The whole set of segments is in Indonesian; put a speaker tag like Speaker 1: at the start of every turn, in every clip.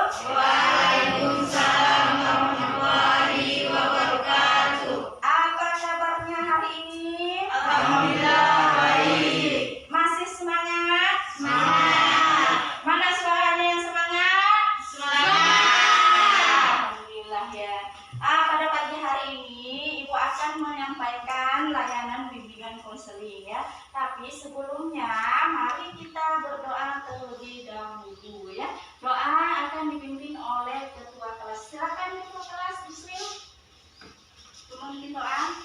Speaker 1: Waalaikumsalam warahmatullahi wabarakatuh. Apa kabarnya hari ini? Alhamdulillah baik. Masih semangat? Semangat. Mana suaranya yang semangat? Semangat. Alhamdulillah ya. Pada pagi hari ini Ibu akan menyampaikan layanan bimbingan konseling ya. Tapi sebelumnya mari kita berdoa terlebih dahulu ya. Doa akan dipimpin oleh ketua kelas. Silakan ketua kelas, Bismillah. Memimpin doa.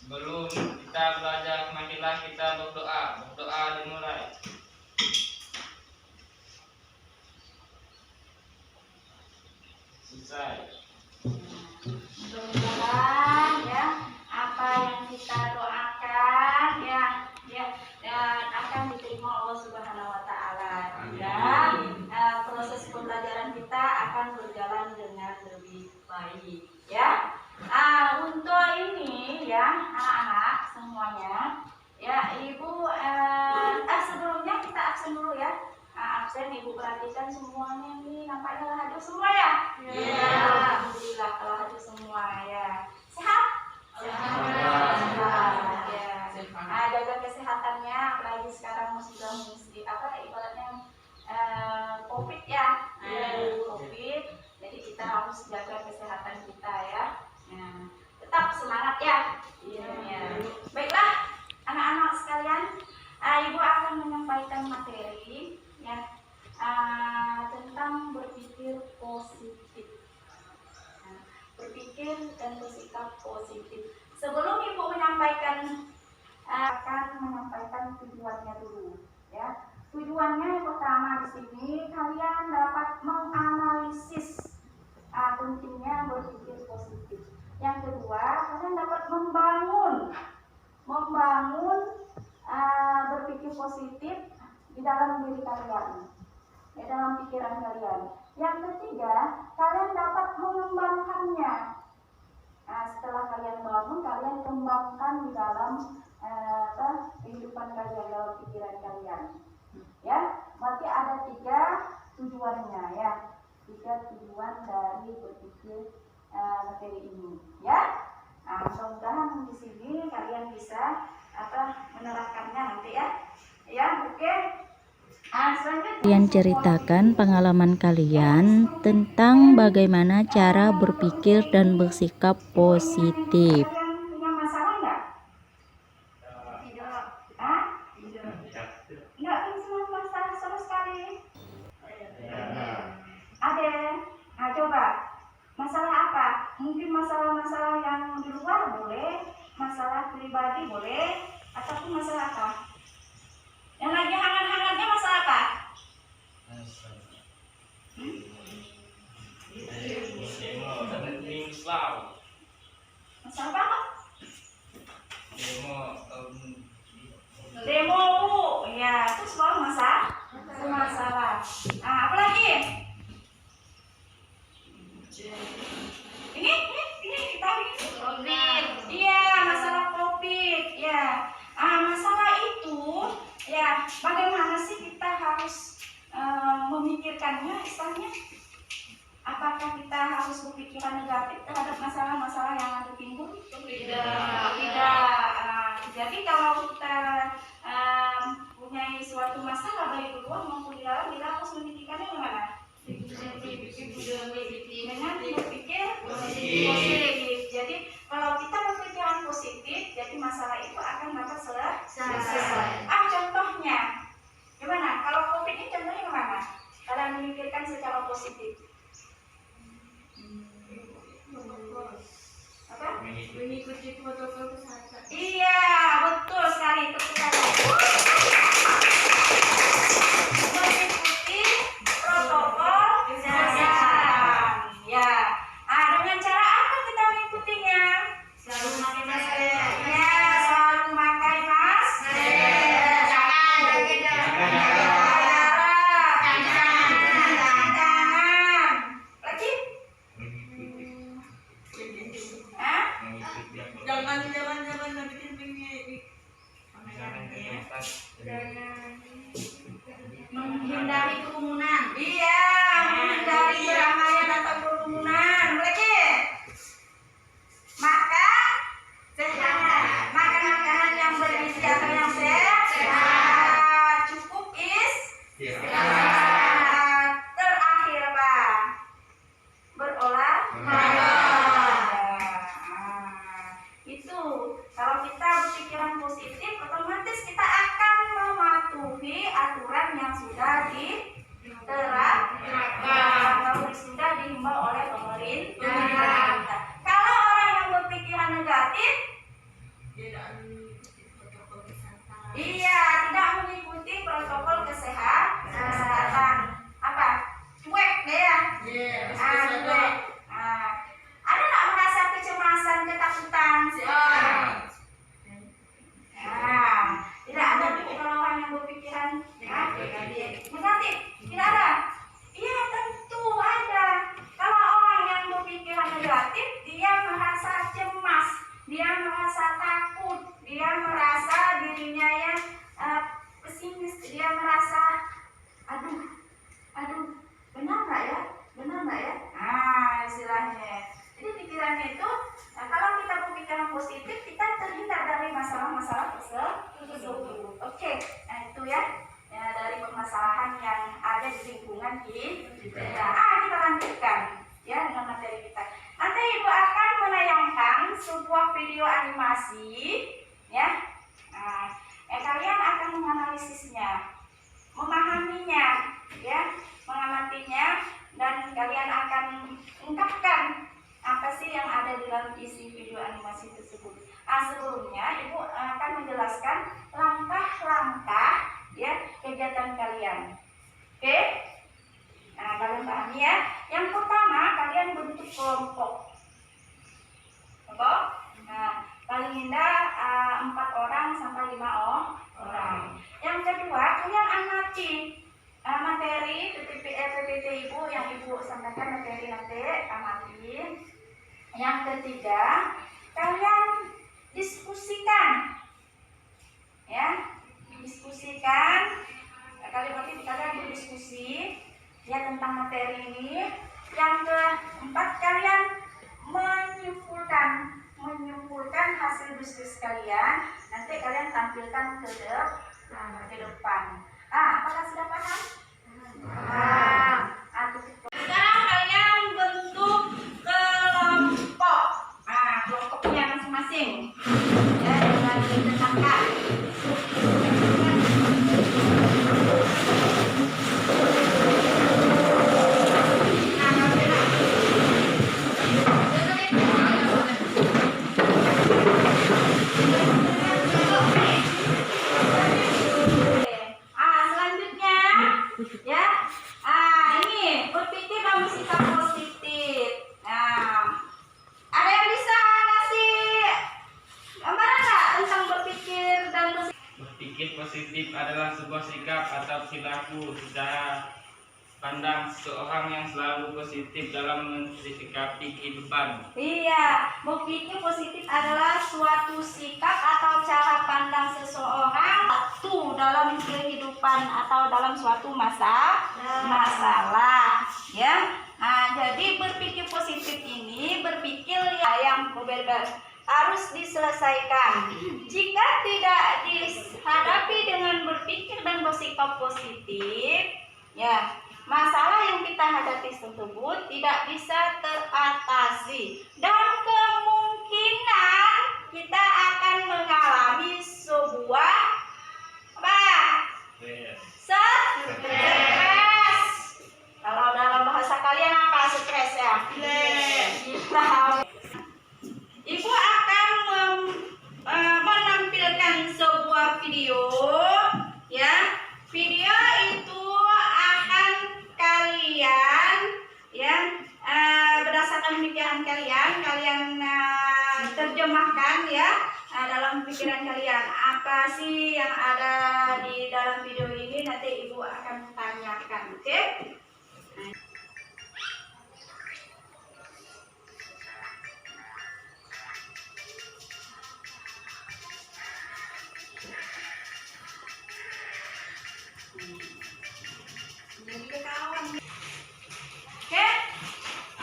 Speaker 2: Sebelum kita belajar, marilah kita berdoa. Berdoa dimulai. Selesai.
Speaker 1: Mudah-mudahan ya apa yang kita doakan ya dan akan diterima Allah Subhanahu wa taala. Dan proses pembelajaran kita akan berjalan dengan lebih baik ya. Untuk ini ya anak-anak semuanya ya Ibu sebelumnya kita absen dulu ya. Absen Ibu perhatikan semuanya ini nampaknya hadir semua ya. Ya. Alhamdulillah kalau hadir semua ya. Sehat? Sehat. Ya. Jaga kesehatannya apalagi sekarang sudah mengisi ibaratnya COVID ya. COVID. Jadi kita harus jaga kesehatan kita ya. Nah, tetap semangat ya. Ya. Baiklah anak-anak sekalian, Ibu akan menyampaikan materi ya tentang berpikir positif. Berpikir dan bersikap positif. Sebelum Ibu menyampaikan akan menyampaikan tujuannya dulu ya. Tujuannya yang pertama di sini kalian dapat menganalisis pentingnya berpikir positif. Yang kedua, kalian dapat membangun berpikir positif di dalam diri kalian, di dalam pikiran kalian. Yang ketiga, kalian dapat mengembangkannya. Setelah kalian bangun, kalian kembangkan di dalam kehidupan kalian, dalam pikiran kalian. Ya, berarti ada 3 tujuannya ya. 3 tujuan dari berpikir materi ini ya. Mudah-mudahan di sini kalian bisa menerapkannya nanti ya. Ya, oke.
Speaker 3: Kalian ceritakan pengalaman kalian tentang bagaimana cara berpikir dan bersikap positif.
Speaker 1: Kalian punya masalah nggak? Tidak. Nggak punya masalah sama sekali. Ada. Coba. Masalah apa? Mungkin masalah-masalah yang di luar boleh, masalah pribadi boleh, ataupun masalah apa? Yang lagi hangat-hangatnya masalah apa? Masalah apa? Demo. Ya, itu semua masalah. Apa lagi? Ini kita COVID. Iya, masalah COVID. Ya. Masalah itu ya bagaimana sih kita harus memikirkannya istilahnya? Apakah kita harus berpikiran negatif terhadap masalah-masalah yang ada timbul? Tidak. Jadi kalau kita punya suatu masalah baik di luar maupun di dalam, kita harus memikirkannya bagaimana? Dengan berpikir positif. Jadi kalau kita berpikiran positif, jadi masalah itu akan dapat selesai. Contohnya, gimana? Kalau COVID ini contohnya gimana? Kalian memikirkan secara positif. Apa? Mengikuti protokol kesehatan. Iya, betul sekali. Mengikuti protokol kesehatan. Ya. Dengan cara apa kita mengikutinya? Selalu memakai masker. Ya, selalu memakai masker. Jangan jaga jarak. Lagi? Jangan bikin Nanti kita lanjutkan ya dengan materi kita. Nanti Ibu akan menayangkan sebuah video animasi ya. Kalian akan menganalisisnya, memahaminya ya, mengamatinya, dan kalian akan ungkapkan apa sih yang ada di dalam isi video animasi tersebut. Sebelumnya Ibu akan menjelaskan langkah-langkah ya kegiatan kalian. Oke? Kalian pahami ya. Yang pertama, kalian bentuk kelompok. Paling indah 4 orang sampai 5 orang. Yang kedua, kalian amati materi PPT Ibu yang Ibu sampaikan, materi nanti amati. Yang ketiga, kalian diskusikan ya, diskusikan. Kalian berdiskusi ya tentang materi ini. Yang keempat, kalian menyimpulkan hasil diskusi kalian. Nanti kalian tampilkan ke depan. Apakah sudah paham? Sekarang kalian bentuk kelompok. Kelompoknya masing-masing ya, dengan ditetapkan. Selanjutnya ya, ini berpikir dan bersikap positif. Ada yang bisa ngasih gambaran nggak tentang berpikir dan bersikap?
Speaker 2: Berpikir positif adalah sebuah sikap atau perilaku secara pandang seseorang yang selalu positif dalam mensikapi kehidupan.
Speaker 1: Iya, berpikir positif adalah suatu sikap atau cara pandang seseorang dalam kehidupan atau dalam suatu masalah ya. Jadi berpikir positif ini berpikir yang berbeda harus diselesaikan. Jika tidak dihadapi dengan berpikir dan bersikap positif ya, masalah yang kita hadapi tersebut tidak bisa teratasi dan kemungkinan kita akan mengalami sebuah stres. Kalau dalam bahasa kalian apa stres ya? Ibu akan menampilkan sebuah video ya. Video itu akan kalian ya berdasarkan pikiran kalian terjemahkan ya dalam pikiran kalian. Apa sih yang ada di dalam video ini, nanti Ibu akan tanyakan, oke?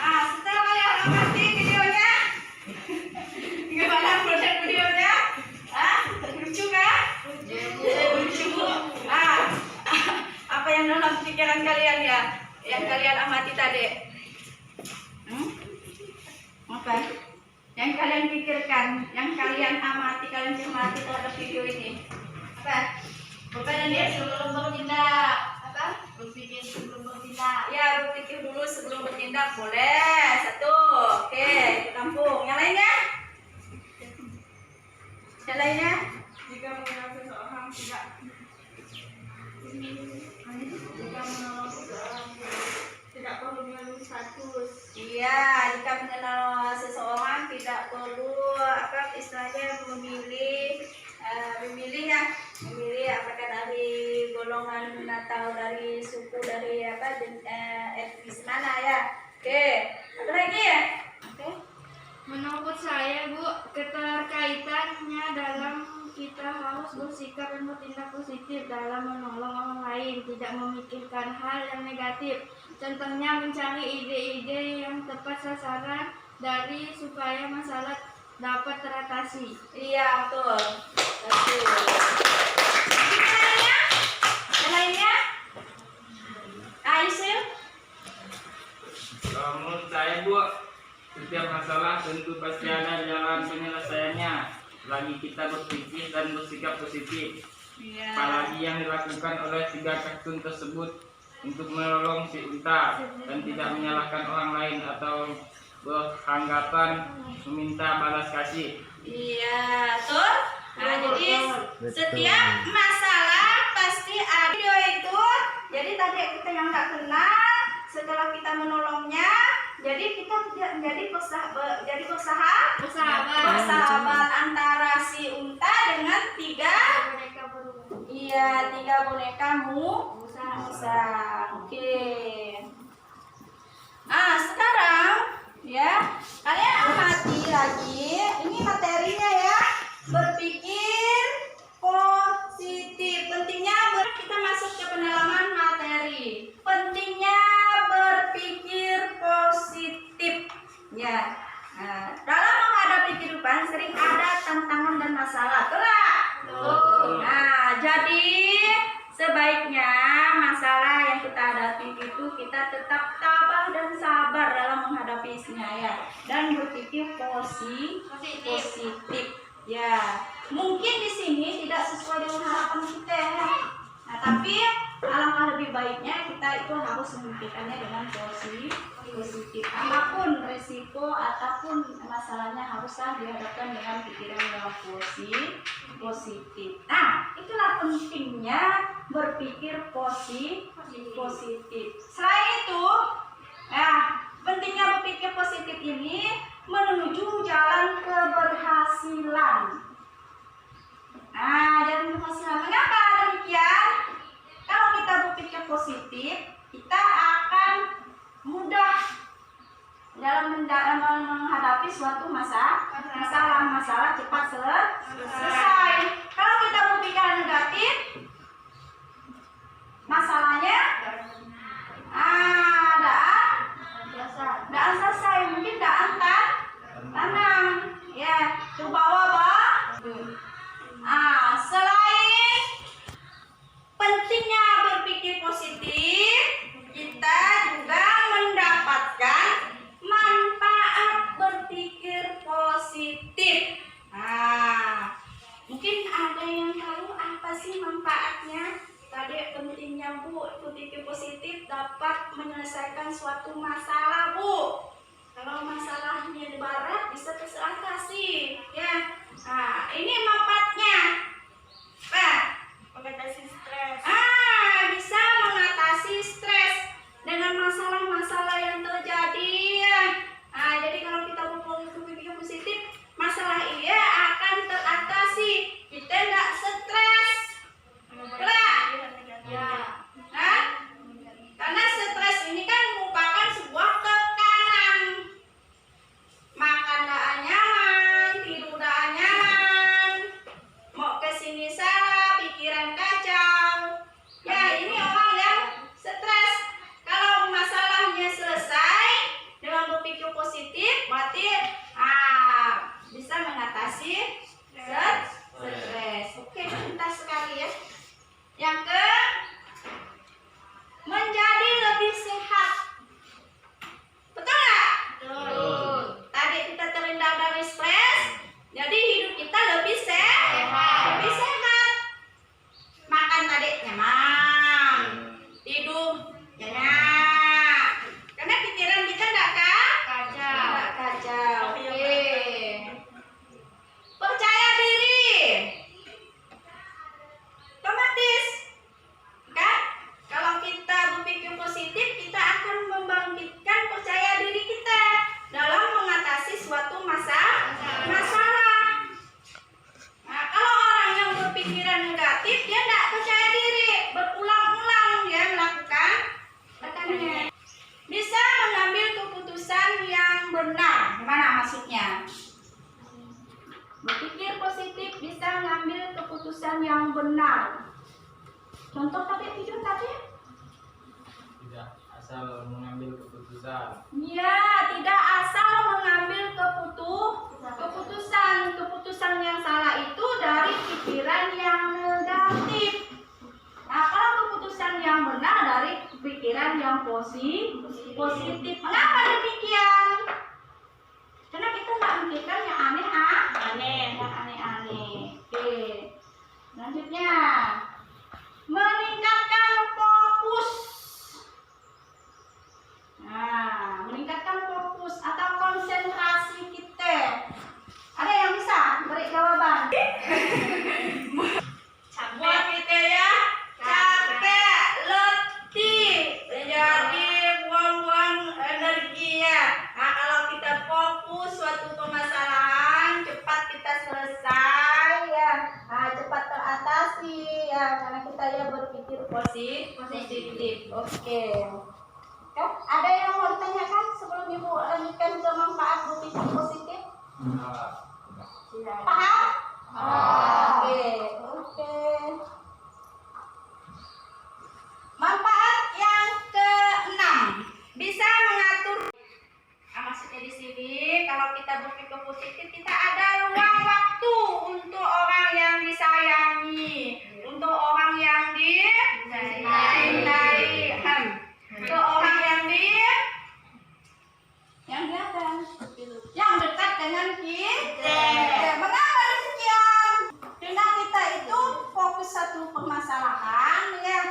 Speaker 1: Setelah kalian amati videonya, gimana proses videonya? Lucu kan? Lucu. Apa yang dalam pikiran kalian ya, yang kalian amati tadi? Apa? Yang kalian pikirkan, yang kalian amati, kalian cermati terhadap video ini? Apa? Bukan dia sebelum bertindak. Apa? Berpikir sebelum bertindak. Ya, berpikir dulu sebelum bertindak, boleh. 1, oke, tampung. Yang lainnya? Yang lainnya?
Speaker 4: Jika mengenal seseorang tidak perlu mengandung status.
Speaker 1: Iya, jika mengenal seseorang tidak perlu istilahnya memilih apakah dari golongan atau dari suku, dari etnis mana ya. Oke, ada lagi ya? Oke.
Speaker 4: Menurut saya, Bu, keterkaitannya dalam kita harus bersikap dan bertindak positif dalam menolong orang lain, tidak memikirkan hal yang negatif. Contohnya mencari ide-ide yang tepat sasaran supaya masalah dapat teratasi.
Speaker 1: Iya, betul. Yang lainnya? Aisyah?
Speaker 2: Kalau menurut saya Bu, setiap masalah tentu pasti ada jalan penyelesaiannya. Lagi kita berpikir dan bersikap positif. Apalagi yang dilakukan oleh 3 kartun tersebut untuk menolong si Unta dan tidak menyalahkan orang lain atau beranggapan meminta balas kasih.
Speaker 1: Iya, tuh. Nah, jadi setiap masalah pasti ada video itu. Jadi tadi kita yang nggak kenal, setelah kita menolongnya, jadi kita jadi bersahabat antara si Unta dengan 3 boneka Musa. Oke. Nah, sekarang ya, kalian amati lagi. Ini materinya ya. Berpikir positif. Pentingnya kita masuk ke pendalaman materi. Pentingnya berpikir positif. Ya. Nah, dalam menghadapi kehidupan sering ada tantangan dan masalah. Betul. Nah, jadi sebaiknya masalah yang kita hadapi itu kita tetap tabah dan sabar dalam menghadapinya ya, dan berpikir positif. Ya, mungkin di sini tidak sesuai dengan harapan kita ya. Nah, tapi alangkah lebih baiknya kita itu harus memikirkannya dengan positif. Apapun resiko ataupun masalahnya haruslah dihadapkan dengan pikiran yang positif. Nah, itulah pentingnya berpikir positif. Selain itu, ya, pentingnya berpikir positif ini menuju jalan keberhasilan. Nah, jalan keberhasilan. Mengapa demikian? Kalau kita berpikir positif, kita akan mudah dalam menghadapi suatu masalah cepat selesai. Kalau kita berpikir negatif, masalahnya tidak selesai, mungkin tidak tenang ya, terbawa. Selain pentingnya berpikir positif, kita juga mendapatkan manfaat berpikir positif. Mungkin ada yang tahu apa sih manfaatnya? Tadi pentingnya Bu, berpikir positif dapat menyelesaikan suatu masalah Bu. Kalau masalahnya berat bisa teratasi ya. Nah, ini manfaatnya. Mengatasi stres. Bisa mengatasi stres dengan masalah-masalah yang terjadi ya. Jadi kalau kita berpikir positif, masalah ini akan teratasi. Kita tidak stres. Karena stres ini kan merupakan sebuah tekanan. Makan tidak nyaman, tidur tidak nyaman, mau kesini salah, pikiran kacau. Ya, ini orang yang stres. Kalau masalahnya selesai dengan berpikir positif, berarti bisa mengatasi stres. Oke, pintar sekali ya. Yang menjadi lebih sehat. Betul nggak? Betul. Tadi kita terhindar dari stres, jadi hidup kita lebih sehat. Lebih sehat. Makan tadi nyaman, tidur nyenyak. Karena pikiran kita enggak kacau. Oke. Percaya diri. Otomatis kan? Kalau kita berpikir positif, kita akan membangkitkan percaya diri kita dalam mengatasi suatu masalah. Nah, kalau orang yang berpikiran negatif, dia tidak percaya diri, berulang-ulang dia melakukan tekanannya. Bisa mengambil keputusan yang benar. Gimana maksudnya? Berpikir positif bisa mengambil keputusan yang benar. Contoh video tadi?
Speaker 2: Tidak asal mengambil keputusan.
Speaker 1: Ya, tidak asal mengambil keputusan. Keputusan yang salah itu dari pikiran yang negatif. Nah, kalau keputusan yang benar dari pikiran yang positif. Mengapa demikian? Karena kita nggak memikirkan yang aneh-aneh. Oke. Selanjutnya, meningkatkan fokus. Nah, meningkatkan fokus atau konsentrasi kita. Ada yang bisa beri jawaban?
Speaker 4: Capek kita ya, capek, letih, jadi buang-buang energi ya. Nah, kalau kita fokus suatu permasalahan, cepat kita selesai ya, cepat teratasi ya, karena kita ya berpikir positif.
Speaker 1: Oke. Ada yang mau ditanyakan sebelum Ibu lanjutkan ke manfaat berpikir positif? Paham? Oke. Manfaat yang ke-6, bisa mengatur. Maksudnya di sini kalau kita berpikir positif, kita ada ruang waktu untuk orang yang disayangi, untuk orang yang dicintai, untuk orang yang dekat dengan kita. Mengapa demikian? Karena kita itu fokus satu permasalahan ya.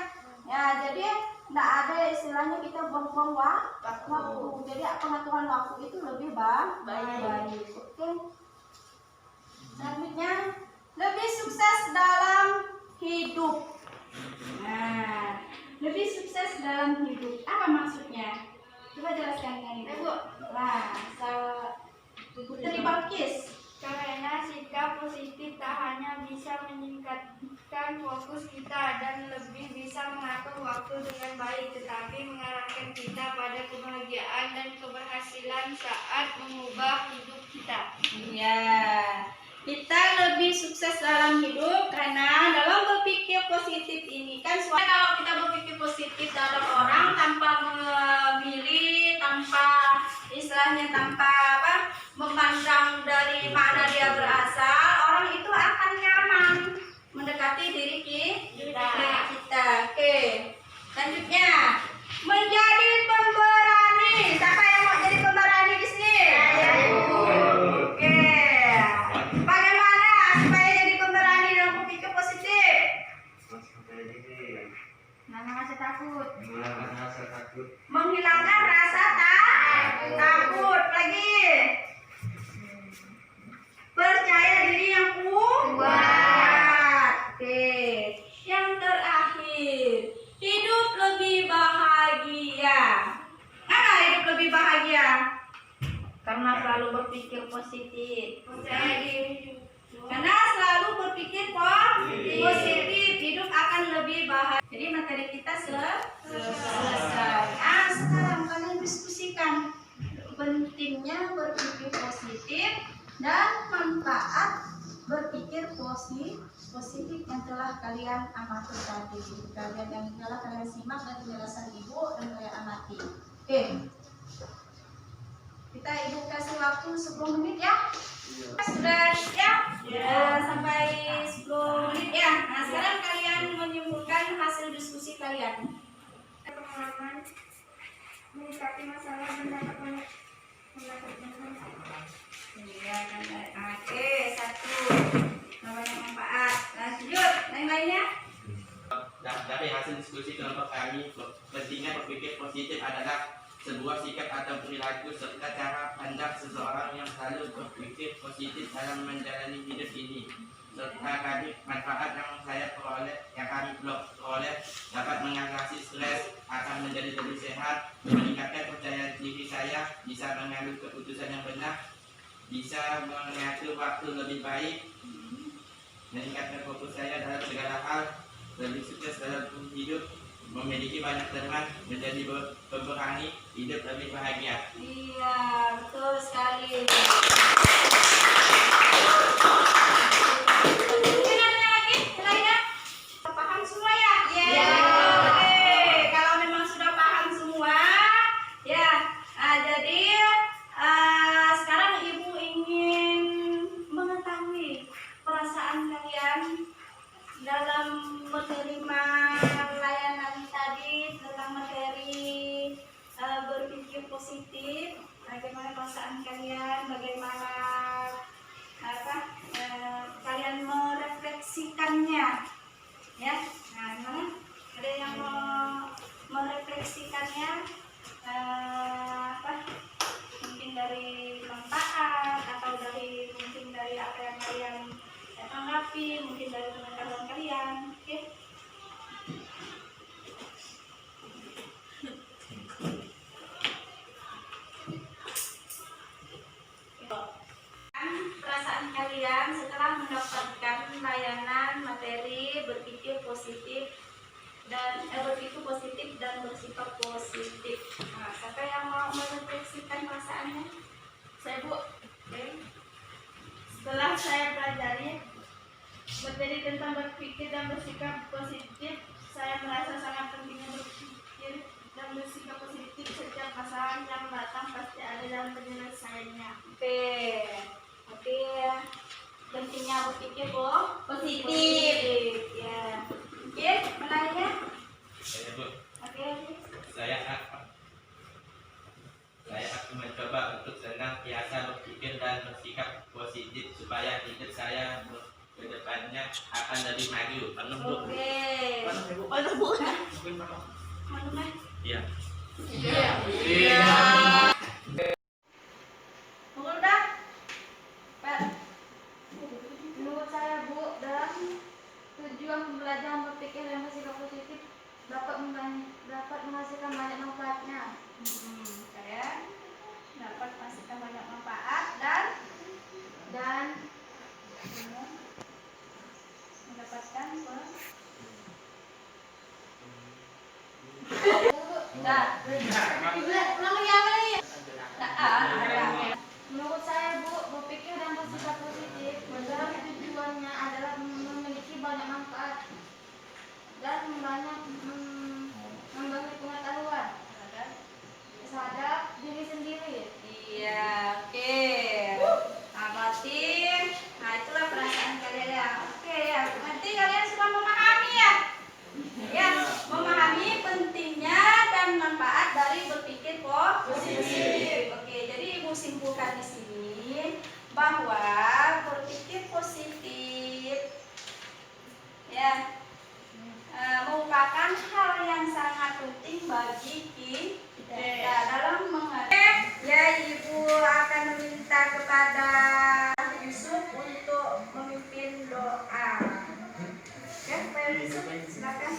Speaker 1: Jadi tidak ada istilahnya kita buang-buang waktu. Jadi pengaturan waktu itu lebih baik. Oke. Selanjutnya, lebih sukses dalam hidup. Nah, lebih sukses dalam hidup. Apa maksudnya? Coba jelaskan dengan Ibu. Nah, Putri Balkis.
Speaker 4: Karena sikap positif tak hanya bisa meningkatkan fokus kita dan lebih bisa mengatur waktu dengan baik, tetapi mengarahkan kita pada kebahagiaan dan keberhasilan saat mengubah hidup kita.
Speaker 1: Ya, kita lebih sukses dalam hidup karena dalam berpikir positif ini kan kalau kita berpikir positif dalam orang tanpa memilih, tanpa istilahnya memandang dari mana dia berasal, orang itu akan nyaman mendekati diri kita. Oke. Selanjutnya, menjadi pemberani. Siapa yang mau jadi pemberani di sini? Oke. Bagaimana supaya jadi pemberani dalam berpikir positif? Rasa takut. Menghilangkan rasa takut. Lagi. Percaya diri yang kuat. Oke. Yang terakhir, hidup lebih bahagia. Kenapa hidup lebih bahagia? Karena selalu berpikir positif. Percaya diri. Karena selalu berpikir positif, hidup akan lebih bahagia. Jadi materi kita selesai. Sekarang kalian diskusikan pentingnya berpikir positif dan manfaat berpikir positif yang telah kalian amati tadi. Yang telah kalian simak dan penjelasan Ibu dan kalian amati. Oke. Kita Ibu kasih waktu 10 menit ya. Sudah siap? Ya, sampai 10 menit ya. Nah, sekarang kalian menyimpulkan hasil diskusi kalian.
Speaker 4: Pengalaman menyikapi masalah mendapat banyak
Speaker 1: Iya, oke, 1. Namanya manfaat. Lanjut, yang lainnya?
Speaker 2: Dari hasil diskusi kelompok kami, pentingnya berpikir positif adalah sebuah sikap atau perilaku serta cara pandang seseorang yang selalu berpikir positif dalam menjalani hidup ini. Serta kami manfaat yang kami peroleh dapat mengatasi stres, akan menjadi lebih sehat, meningkatkan percaya diri saya, bisa mengambil keputusan yang benar, bisa mengatur waktu lebih baik, meningkatkan fokus saya dalam segala hal, lebih sukses dalam hidup, memiliki banyak teman, menjadi pemberani, hidup lebih bahagia.
Speaker 1: Iya, betul sekali. Mungkin ada lagi? Lainnya? Paham semua ya? Iya. Oke, kalau memang sudah paham semua, ya. Jadi sekarang Ibu ingin mengetahui perasaan kalian dalam menerima layanan tadi tentang materi bagaimana perasaan kalian, bagaimana kalian merefleksikannya, ya. Nah, gimana? Ada yang mau merefleksikannya? Mungkin dari manfaat atau mungkin dari apa yang kalian tanggapi, mungkin dari pengetahuan kalian, oke? Perasaan kalian setelah mendapatkan layanan materi berpikir positif dan bersikap positif. Nah, siapa yang mau merefleksikan perasaannya? Saya, Bu. Oke.
Speaker 4: Setelah saya pelajari materi tentang berpikir dan bersikap positif, saya merasa sangat pentingnya berpikir dan bersikap positif. Setiap masalah yang datang pasti ada dalam penyelesaiannya.
Speaker 1: Oke, pentingnya berpikir
Speaker 4: Positif.
Speaker 1: Ya. Oke, menanya?
Speaker 2: Saya, Bu.
Speaker 1: Oke.
Speaker 2: Saya akan mencoba untuk senantiasa berpikir dan bersikap positif supaya hidup saya ke depannya akan lebih maju. Penuh, Bu.
Speaker 1: Oke.
Speaker 4: Mana Bu?
Speaker 1: Mana, Mas?
Speaker 2: Iya.
Speaker 1: Pukul dah. Pak.
Speaker 4: Menurut saya, Bu, dalam tujuan pembelajaran berpikir dan bersikap positif dapat menghasilkan banyak manfaatnya.
Speaker 1: Saya dapat menghasilkan banyak manfaat dan mendapatkan
Speaker 4: Menurut saya, Bu, berpikir dan bersikap positif dalam tujuannya adalah memiliki banyak manfaat dan membagi pengetahuan terhadap diri sendiri.
Speaker 1: Iya, oke. Nah, berarti, itulah perasaan kalian ya. Oke ya, nanti kalian sudah memahami ya. Ya, memahami pentingnya dan manfaat dari berpikir positif. Oke, jadi Ibu simpulkan di sini bahwa berpikir positif ya merupakan hal yang sangat penting bagi kita dalam menghadapi. Ya, Ibu akan meminta kepada Yusuf untuk memimpin doa. Ya, Pak Yusuf, silakan.